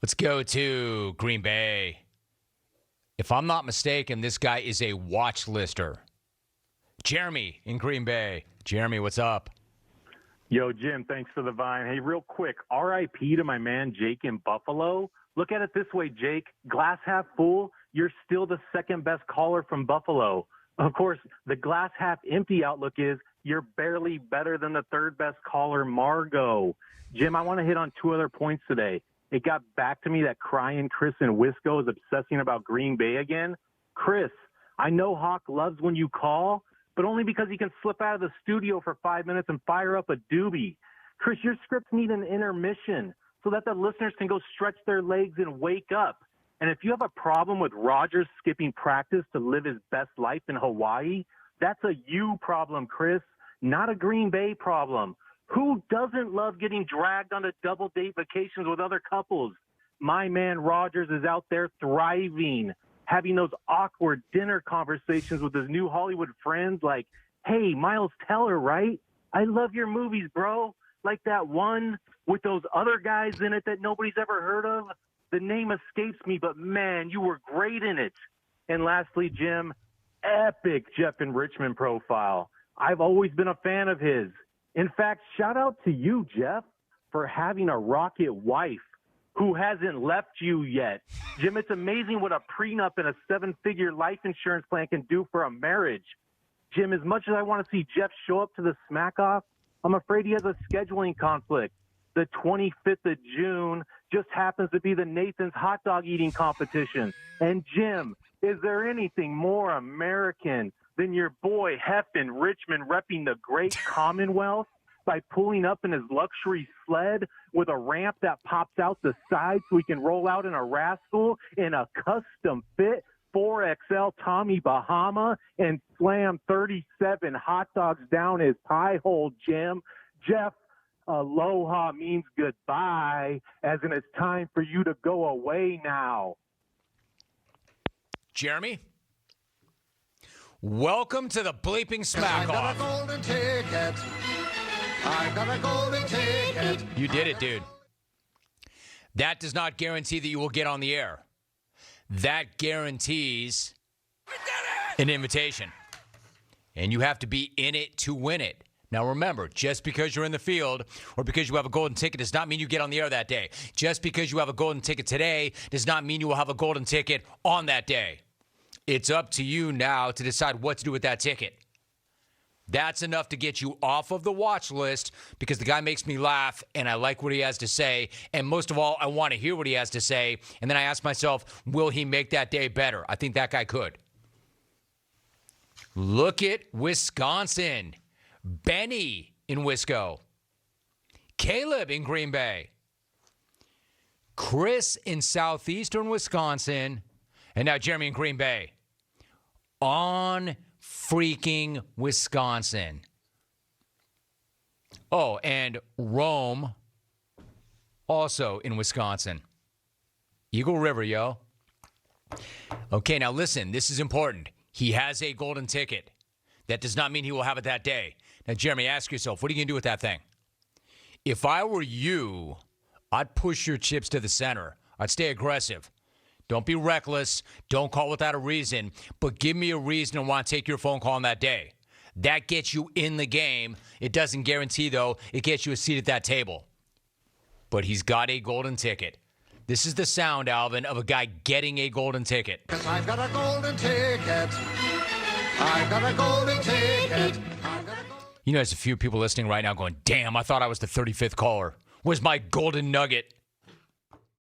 Let's go to Green Bay. If I'm not mistaken, this guy is a watch lister. Jeremy in Green Bay. Jeremy, what's up? Yo, Jim, thanks for the vine. Hey, real quick, RIP to my man Jake in Buffalo. Look at it this way, Jake. Glass half full, you're still the second best caller from Buffalo. Of course, the glass half empty outlook is you're barely better than the third best caller, Margot. Jim, I want to hit on two other points today. It got back to me that crying Chris in Wisco is obsessing about Green Bay again. Chris, I know Hawk loves when you call, but only because he can slip out of the studio for 5 minutes and fire up a doobie. Chris, your scripts need an intermission so that the listeners can go stretch their legs and wake up. And if you have a problem with Rodgers skipping practice to live his best life in Hawaii, that's a you problem, Chris, not a Green Bay problem. Who doesn't love getting dragged on double date vacations with other couples? My man Rodgers is out there thriving, having those awkward dinner conversations with his new Hollywood friends like, hey, Miles Teller, right? I love your movies, bro. Like that one with those other guys in it that nobody's ever heard of. The name escapes me, but man, you were great in it. And lastly, Jim, epic Jeff in Richmond profile. I've always been a fan of his. In fact, shout out to you, Jeff, for having a rocket wife who hasn't left you yet. Jim, it's amazing what a prenup and a seven-figure life insurance plan can do for a marriage. Jim, as much as I want to see Jeff show up to the smack-off, I'm afraid he has a scheduling conflict. The 25th of June just happens to be the Nathan's hot dog eating competition. And Jim, is there anything more American than your boy Hef in Richmond repping the great Commonwealth by pulling up in his luxury sled with a ramp that pops out the side so he can roll out in a rascal in a custom fit 4XL Tommy Bahama and slam 37 hot dogs down his pie hole, Jim? Jeff, aloha means goodbye, as in it's time for you to go away now. Jeremy? Welcome to the bleeping smack off. I got a golden ticket. I got a golden ticket. You did it, dude. That does not guarantee that you will get on the air. That guarantees an invitation. And you have to be in it to win it. Now remember, just because you're in the field or because you have a golden ticket does not mean you get on the air that day. Just because you have a golden ticket today does not mean you will have a golden ticket on that day. It's up to you now to decide what to do with that ticket. That's enough to get you off of the watch list because the guy makes me laugh and I like what he has to say. And most of all, I want to hear what he has to say. And then I ask myself, will he make that day better? I think that guy could. Look at Wisconsin. Benny in Wisco. Caleb in Green Bay. Chris in southeastern Wisconsin. And now Jeremy in Green Bay. On freaking Wisconsin. Oh, and Rome also in Wisconsin. Eagle River, yo. Okay, now listen, this is important. He has a golden ticket. That does not mean he will have it that day. Now, Jeremy, ask yourself, what are you going to do with that thing? If I were you, I'd push your chips to the center. I'd stay aggressive. Don't be reckless. Don't call without a reason. But give me a reason to want to take your phone call on that day. That gets you in the game. It doesn't guarantee, though, it gets you a seat at that table. But he's got a golden ticket. This is the sound, Alvin, of a guy getting a golden ticket. 'Cause I've got a golden ticket. I've got a golden ticket. You know, there's a few people listening right now going, damn, I thought I was the 35th caller. Where's my golden nugget?